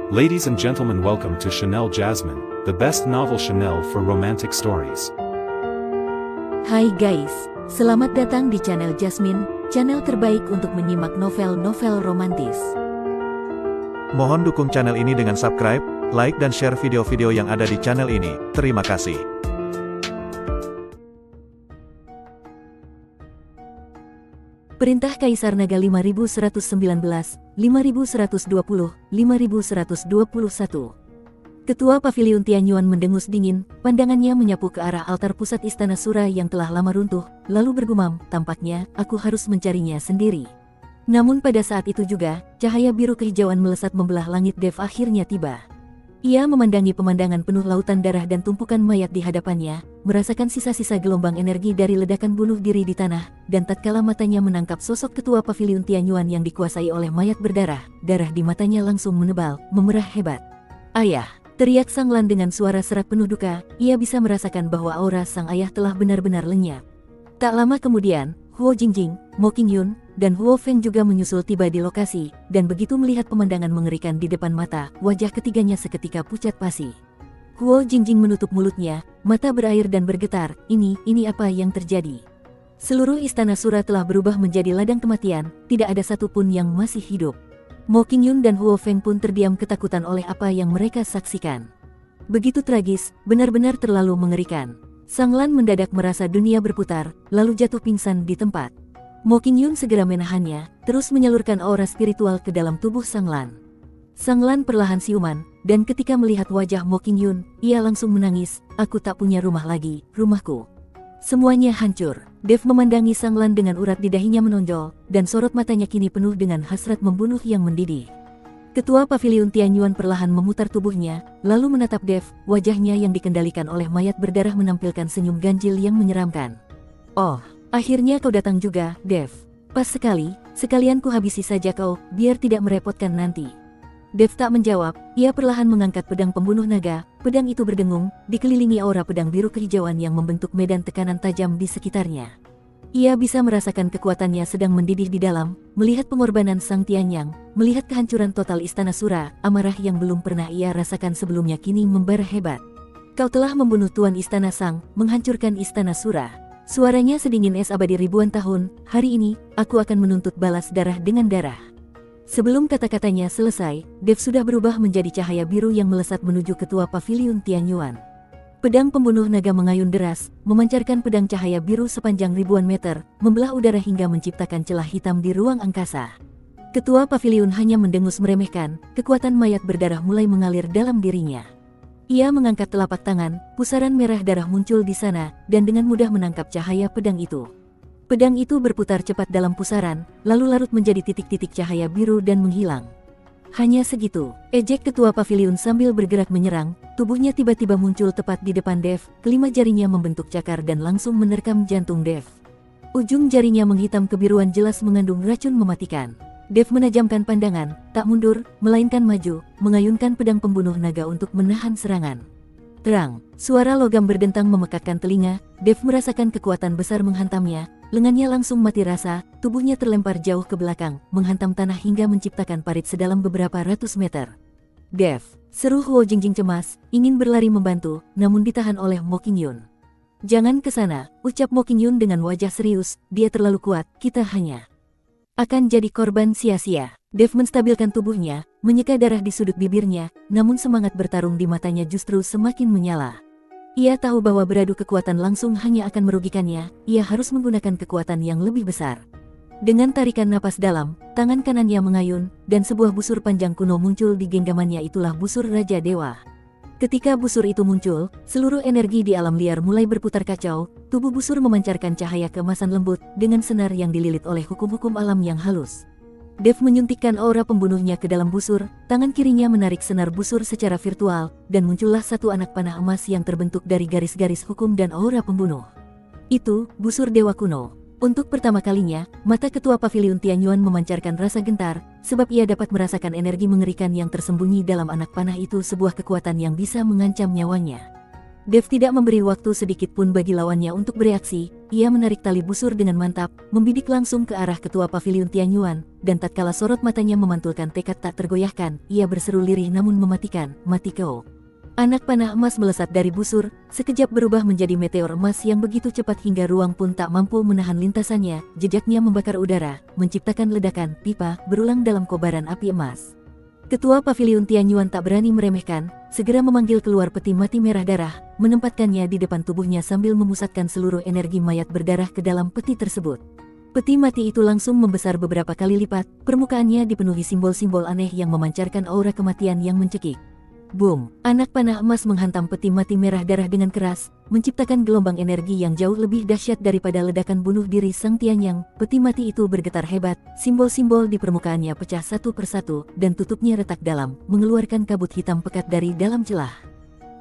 Ladies and gentlemen, welcome to Chanel Jasmine, the best novel Chanel for romantic stories. Hai guys, selamat datang di channel Jasmine, channel terbaik untuk menyimak novel-novel romantis. Mohon dukung channel ini dengan subscribe, like dan share video-video yang ada di channel ini. Terima kasih. Perintah Kaisar Naga 5119, 5120, 5121. Ketua Paviliun Tianyuan mendengus dingin, pandangannya menyapu ke arah altar pusat Istana Sura yang telah lama runtuh, lalu bergumam, tampaknya, aku harus mencarinya sendiri. Namun pada saat itu juga, cahaya biru kehijauan melesat membelah langit. Dev akhirnya tiba. Ia memandangi pemandangan penuh lautan darah dan tumpukan mayat di hadapannya, merasakan sisa-sisa gelombang energi dari ledakan bunuh diri di tanah, dan tatkala matanya menangkap sosok Ketua Paviliun Tianyuan yang dikuasai oleh mayat berdarah, darah di matanya langsung menebal, memerah hebat. Ayah! Teriak Sang Lan dengan suara serak penuh duka. Ia bisa merasakan bahwa aura sang ayah telah benar-benar lenyap. Tak lama kemudian, Huo Jingjing, Mo Qingyun, dan Huo Feng juga menyusul tiba di lokasi, dan begitu melihat pemandangan mengerikan di depan mata, wajah ketiganya seketika pucat pasi. Huo Jingjing menutup mulutnya, mata berair dan bergetar, ini apa yang terjadi? Seluruh Istana Sura telah berubah menjadi ladang kematian, tidak ada satupun yang masih hidup. Mo Qingyun dan Huo Feng pun terdiam ketakutan oleh apa yang mereka saksikan. Begitu tragis, benar-benar terlalu mengerikan. Sang Lan mendadak merasa dunia berputar, lalu jatuh pingsan di tempat. Mo Qingyun segera menahannya, terus menyalurkan aura spiritual ke dalam tubuh Sang Lan. Sang Lan perlahan siuman, dan ketika melihat wajah Mo Qingyun, ia langsung menangis, aku tak punya rumah lagi, rumahku. Semuanya hancur. Dev memandangi Sang Lan dengan urat di dahinya menonjol, dan sorot matanya kini penuh dengan hasrat membunuh yang mendidih. Ketua Paviliun Tianyuan perlahan memutar tubuhnya, lalu menatap Dev, wajahnya yang dikendalikan oleh mayat berdarah menampilkan senyum ganjil yang menyeramkan. Oh, akhirnya kau datang juga, Dev. Pas sekali, sekalian ku habisi saja kau, biar tidak merepotkan nanti. Dev tak menjawab, ia perlahan mengangkat pedang pembunuh naga, pedang itu berdengung, dikelilingi aura pedang biru kehijauan yang membentuk medan tekanan tajam di sekitarnya. Ia bisa merasakan kekuatannya sedang mendidih di dalam, melihat pengorbanan Sang Tianyang, melihat kehancuran total Istana Sura, amarah yang belum pernah ia rasakan sebelumnya kini membara hebat. Kau telah membunuh Tuan Istana Sang, menghancurkan Istana Sura. Suaranya sedingin es abadi ribuan tahun, hari ini, aku akan menuntut balas darah dengan darah. Sebelum kata-katanya selesai, Dev sudah berubah menjadi cahaya biru yang melesat menuju Ketua Paviliun Tianyuan. Pedang pembunuh naga mengayun deras, memancarkan pedang cahaya biru sepanjang ribuan meter, membelah udara hingga menciptakan celah hitam di ruang angkasa. Ketua Paviliun hanya mendengus meremehkan, kekuatan mayat berdarah mulai mengalir dalam dirinya. Ia mengangkat telapak tangan, pusaran merah darah muncul di sana, dan dengan mudah menangkap cahaya pedang itu. Pedang itu berputar cepat dalam pusaran, lalu larut menjadi titik-titik cahaya biru dan menghilang. Hanya segitu, ejek Ketua Paviliun sambil bergerak menyerang, tubuhnya tiba-tiba muncul tepat di depan Dev, kelima jarinya membentuk cakar dan langsung menerkam jantung Dev. Ujung jarinya menghitam kebiruan jelas mengandung racun mematikan. Dev menajamkan pandangan, tak mundur, melainkan maju, mengayunkan pedang pembunuh naga untuk menahan serangan. Terang, suara logam berdentang memekakkan telinga, Dev merasakan kekuatan besar menghantamnya, lengannya langsung mati rasa, tubuhnya terlempar jauh ke belakang, menghantam tanah hingga menciptakan parit sedalam beberapa ratus meter. Dev, seru Huo Jingjing cemas, ingin berlari membantu, namun ditahan oleh Mo Qingyun. Jangan ke sana, ucap Mo Qingyun dengan wajah serius, dia terlalu kuat, kita hanya akan jadi korban sia-sia. Dev menstabilkan tubuhnya, menyeka darah di sudut bibirnya, namun semangat bertarung di matanya justru semakin menyala. Ia tahu bahwa beradu kekuatan langsung hanya akan merugikannya, ia harus menggunakan kekuatan yang lebih besar. Dengan tarikan napas dalam, tangan kanannya mengayun, dan sebuah busur panjang kuno muncul di genggamannya, itulah busur Raja Dewa. Ketika busur itu muncul, seluruh energi di alam liar mulai berputar kacau, tubuh busur memancarkan cahaya keemasan lembut, dengan senar yang dililit oleh hukum-hukum alam yang halus. Dev menyuntikkan aura pembunuhnya ke dalam busur, tangan kirinya menarik senar busur secara virtual, dan muncullah satu anak panah emas yang terbentuk dari garis-garis hukum dan aura pembunuh. Itu, busur Dewa Kuno. Untuk pertama kalinya, mata Ketua Paviliun Tianyuan memancarkan rasa gentar, sebab ia dapat merasakan energi mengerikan yang tersembunyi dalam anak panah itu, sebuah kekuatan yang bisa mengancam nyawanya. Dev tidak memberi waktu sedikit pun bagi lawannya untuk bereaksi. Ia menarik tali busur dengan mantap, membidik langsung ke arah ketua paviliun Tianyuan, dan tatkala sorot matanya memantulkan tekad tak tergoyahkan, ia berseru lirih namun mematikan, "Mati kau!" Anak panah emas melesat dari busur, sekejap berubah menjadi meteor emas yang begitu cepat hingga ruang pun tak mampu menahan lintasannya. Jejaknya membakar udara, menciptakan ledakan pipa berulang dalam kobaran api emas. Ketua paviliun Tianyuan tak berani meremehkan, segera memanggil keluar peti mati merah darah, menempatkannya di depan tubuhnya sambil memusatkan seluruh energi mayat berdarah ke dalam peti tersebut. Peti mati itu langsung membesar beberapa kali lipat, permukaannya dipenuhi simbol-simbol aneh yang memancarkan aura kematian yang mencekik. Boom! Anak panah emas menghantam peti mati merah darah dengan keras, menciptakan gelombang energi yang jauh lebih dahsyat daripada ledakan bunuh diri Sang Tianyang. Peti mati itu bergetar hebat, simbol-simbol di permukaannya pecah satu persatu, dan tutupnya retak dalam, mengeluarkan kabut hitam pekat dari dalam celah.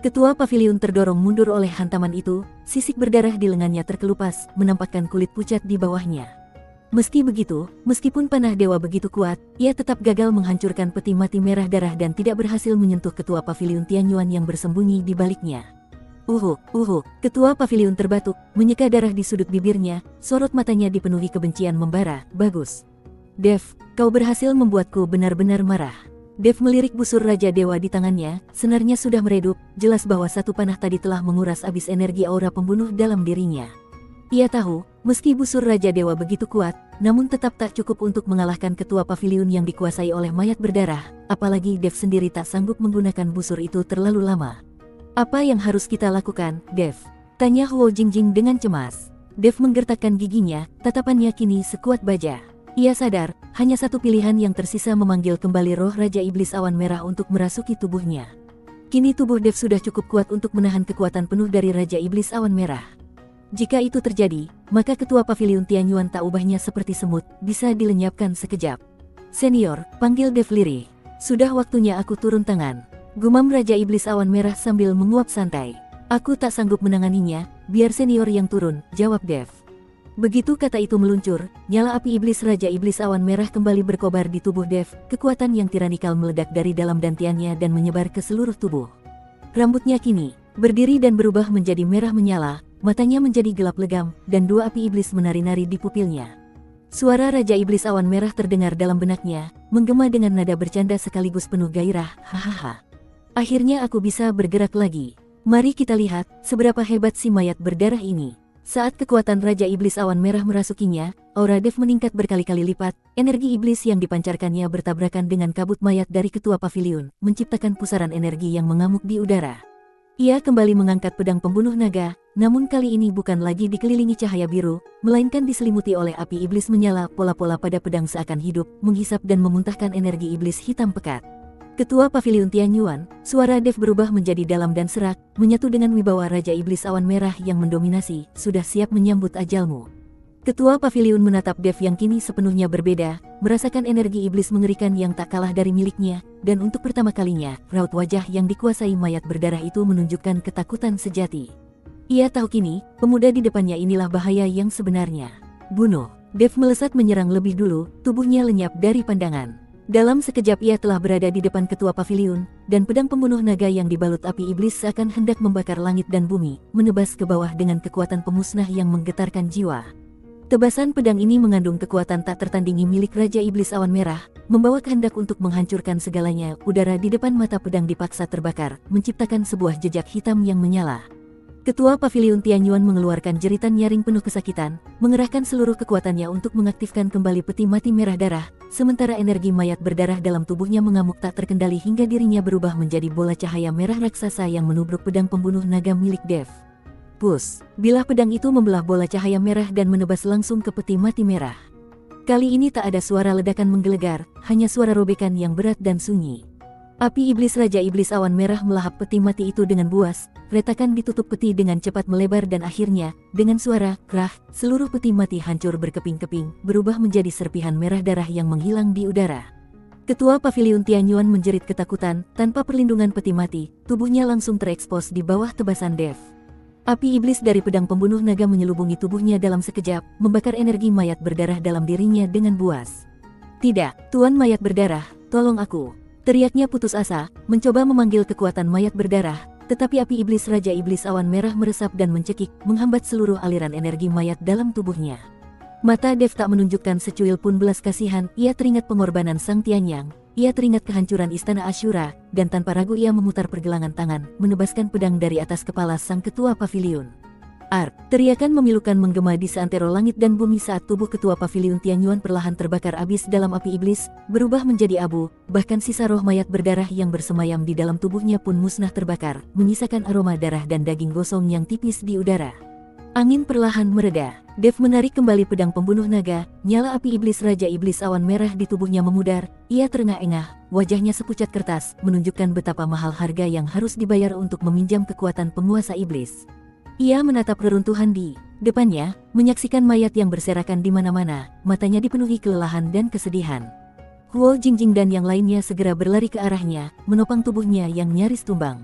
Ketua paviliun terdorong mundur oleh hantaman itu, sisik berdarah di lengannya terkelupas, menampakkan kulit pucat di bawahnya. Meski begitu, meskipun panah dewa begitu kuat, ia tetap gagal menghancurkan peti mati merah darah dan tidak berhasil menyentuh ketua paviliun Tianyuan yang bersembunyi di baliknya. Ketua paviliun terbatuk, menyeka darah di sudut bibirnya, sorot matanya dipenuhi kebencian membara. "Bagus. Dev, kau berhasil membuatku benar-benar marah." Dev melirik busur Raja Dewa di tangannya, senarnya sudah meredup, jelas bahwa satu panah tadi telah menguras habis energi aura pembunuh dalam dirinya. Ia tahu, meski busur Raja Dewa begitu kuat, namun tetap tak cukup untuk mengalahkan ketua paviliun yang dikuasai oleh mayat berdarah, apalagi Dev sendiri tak sanggup menggunakan busur itu terlalu lama. "Apa yang harus kita lakukan, Dev?" tanya Huo Jingjing dengan cemas. Dev menggertakkan giginya, tatapannya kini sekuat baja. Ia sadar, hanya satu pilihan yang tersisa, memanggil kembali roh Raja Iblis Awan Merah untuk merasuki tubuhnya. Kini tubuh Dev sudah cukup kuat untuk menahan kekuatan penuh dari Raja Iblis Awan Merah. Jika itu terjadi, maka ketua paviliun Tianyuan tak ubahnya seperti semut, bisa dilenyapkan sekejap. "Senior," panggil Dev lirih. "Sudah waktunya aku turun tangan," gumam Raja Iblis Awan Merah sambil menguap santai. "Aku tak sanggup menanganinya, biar senior yang turun," jawab Dev. Begitu kata itu meluncur, nyala api iblis Raja Iblis Awan Merah kembali berkobar di tubuh Dev, kekuatan yang tiranikal meledak dari dalam dantiannya dan menyebar ke seluruh tubuh. Rambutnya kini berdiri dan berubah menjadi merah menyala, matanya menjadi gelap legam, dan dua api iblis menari-nari di pupilnya. Suara Raja Iblis Awan Merah terdengar dalam benaknya, menggema dengan nada bercanda sekaligus penuh gairah, "Hahaha. Akhirnya aku bisa bergerak lagi. Mari kita lihat, seberapa hebat si mayat berdarah ini." Saat kekuatan Raja Iblis Awan Merah merasukinya, aura Dev meningkat berkali-kali lipat, energi iblis yang dipancarkannya bertabrakan dengan kabut mayat dari ketua paviliun, menciptakan pusaran energi yang mengamuk di udara. Ia kembali mengangkat pedang pembunuh naga, namun kali ini bukan lagi dikelilingi cahaya biru, melainkan diselimuti oleh api iblis menyala. Pola-pola pada pedang seakan hidup, menghisap dan memuntahkan energi iblis hitam pekat. Ketua paviliun Tianyuan, suara Dev berubah menjadi dalam dan serak, menyatu dengan wibawa Raja Iblis Awan Merah yang mendominasi. "Sudah siap menyambut ajalmu." Ketua paviliun menatap Dev yang kini sepenuhnya berbeda, merasakan energi iblis mengerikan yang tak kalah dari miliknya, dan untuk pertama kalinya, raut wajah yang dikuasai mayat berdarah itu menunjukkan ketakutan sejati. Ia tahu kini, pemuda di depannya inilah bahaya yang sebenarnya. "Bunuh!" Dev melesat menyerang lebih dulu, tubuhnya lenyap dari pandangan. Dalam sekejap ia telah berada di depan ketua paviliun, dan pedang pembunuh naga yang dibalut api iblis seakan hendak membakar langit dan bumi, menebas ke bawah dengan kekuatan pemusnah yang menggetarkan jiwa. Tebasan pedang ini mengandung kekuatan tak tertandingi milik Raja Iblis Awan Merah, membawa kehendak untuk menghancurkan segalanya. Udara di depan mata pedang dipaksa terbakar, menciptakan sebuah jejak hitam yang menyala. Ketua paviliun Tianyuan mengeluarkan jeritan nyaring penuh kesakitan, mengerahkan seluruh kekuatannya untuk mengaktifkan kembali peti mati merah darah, sementara energi mayat berdarah dalam tubuhnya mengamuk tak terkendali hingga dirinya berubah menjadi bola cahaya merah raksasa yang menubruk pedang pembunuh naga milik Dev. Push! Bilah pedang itu membelah bola cahaya merah dan menebas langsung ke peti mati merah. Kali ini tak ada suara ledakan menggelegar, hanya suara robekan yang berat dan sunyi. Api iblis Raja Iblis Awan Merah melahap peti mati itu dengan buas, retakan ditutup peti dengan cepat melebar dan akhirnya, dengan suara krah, seluruh peti mati hancur berkeping-keping, berubah menjadi serpihan merah darah yang menghilang di udara. Ketua paviliun Tianyuan menjerit ketakutan, tanpa perlindungan peti mati, tubuhnya langsung terekspos di bawah tebasan Dev. Api iblis dari pedang pembunuh naga menyelubungi tubuhnya dalam sekejap, membakar energi mayat berdarah dalam dirinya dengan buas. "Tidak, Tuan Mayat Berdarah, tolong aku!" Teriaknya putus asa, mencoba memanggil kekuatan mayat berdarah, tetapi api iblis Raja Iblis Awan Merah meresap dan mencekik, menghambat seluruh aliran energi mayat dalam tubuhnya. Mata Dev tak menunjukkan secuil pun belas kasihan, ia teringat pengorbanan Sang Tianyang, ia teringat kehancuran istana Ashura, dan tanpa ragu ia memutar pergelangan tangan, menebaskan pedang dari atas kepala sang ketua paviliun. Ark! Teriakan memilukan menggema di seantero langit dan bumi saat tubuh ketua paviliun Tianyuan perlahan terbakar habis dalam api iblis, berubah menjadi abu, bahkan sisa roh mayat berdarah yang bersemayam di dalam tubuhnya pun musnah terbakar, menyisakan aroma darah dan daging gosong yang tipis di udara. Angin perlahan mereda. Dev menarik kembali pedang pembunuh naga, nyala api iblis Raja Iblis Awan Merah di tubuhnya memudar, ia terengah-engah, wajahnya sepucat kertas, menunjukkan betapa mahal harga yang harus dibayar untuk meminjam kekuatan penguasa iblis. Ia menatap reruntuhan di depannya, menyaksikan mayat yang berserakan di mana-mana, matanya dipenuhi kelelahan dan kesedihan. Huo Jingjing dan yang lainnya segera berlari ke arahnya, menopang tubuhnya yang nyaris tumbang.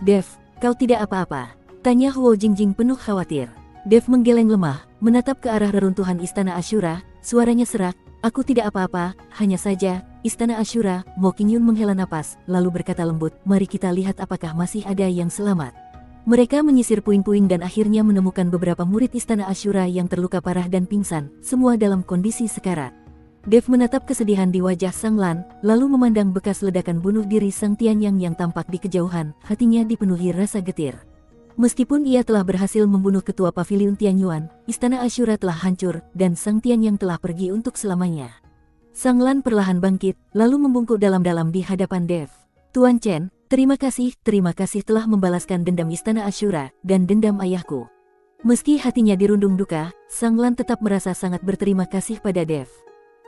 "Dev, kau tidak apa-apa?" tanya Huo Jingjing penuh khawatir. Dev menggeleng lemah, menatap ke arah reruntuhan istana Ashura, suaranya serak, "Aku tidak apa-apa, hanya saja, istana Ashura." Mo Qingyun menghela napas, lalu berkata lembut, "Mari kita lihat apakah masih ada yang selamat." Mereka menyisir puing-puing dan akhirnya menemukan beberapa murid istana Ashura yang terluka parah dan pingsan, semua dalam kondisi sekarat. Dev menatap kesedihan di wajah Sang Lan, lalu memandang bekas ledakan bunuh diri Sang Tianyang yang tampak di kejauhan, hatinya dipenuhi rasa getir. Meskipun ia telah berhasil membunuh ketua paviliun Tianyuan, istana Ashura telah hancur, dan Sang Tianyang telah pergi untuk selamanya. Sang Lan perlahan bangkit, lalu membungkuk dalam-dalam di hadapan Dev. "Tuan Chen, terima kasih telah membalaskan dendam istana Ashura, dan dendam ayahku." Meski hatinya dirundung duka, Sang Lan tetap merasa sangat berterima kasih pada Dev.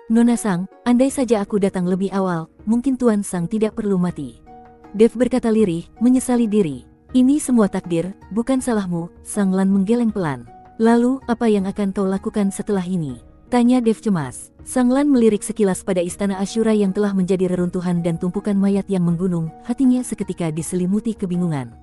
"Nona Sang, andai saja aku datang lebih awal, mungkin Tuan Sang tidak perlu mati." Dev berkata lirih, menyesali diri. "Ini semua takdir, bukan salahmu." Sang Lan menggeleng pelan. "Lalu, apa yang akan kau lakukan setelah ini?" tanya Dev cemas. Sang Lan melirik sekilas pada istana Ashura yang telah menjadi reruntuhan dan tumpukan mayat yang menggunung, hatinya seketika diselimuti kebingungan.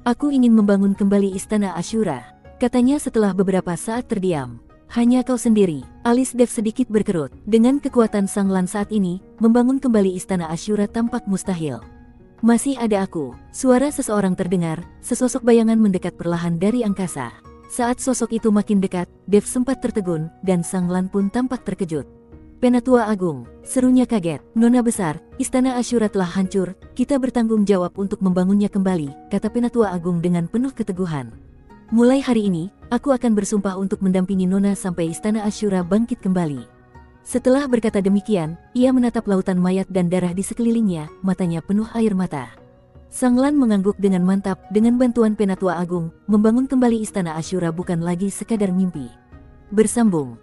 "Aku ingin membangun kembali istana Ashura," katanya setelah beberapa saat terdiam. "Hanya kau sendiri?" Alis Dev sedikit berkerut. Dengan kekuatan Sang Lan saat ini, membangun kembali istana Ashura tampak mustahil. "Masih ada aku." Suara seseorang terdengar, sesosok bayangan mendekat perlahan dari angkasa. Saat sosok itu makin dekat, Dev sempat tertegun, dan Sang Lan pun tampak terkejut. "Penatua Agung," serunya kaget. "Nona besar, istana Ashura telah hancur, kita bertanggung jawab untuk membangunnya kembali," kata Penatua Agung dengan penuh keteguhan. "Mulai hari ini, aku akan bersumpah untuk mendampingi Nona sampai istana Ashura bangkit kembali." Setelah berkata demikian, ia menatap lautan mayat dan darah di sekelilingnya, matanya penuh air mata. Sang Lan mengangguk dengan mantap, dengan bantuan Penatua Agung, membangun kembali istana Ashura bukan lagi sekadar mimpi. Bersambung.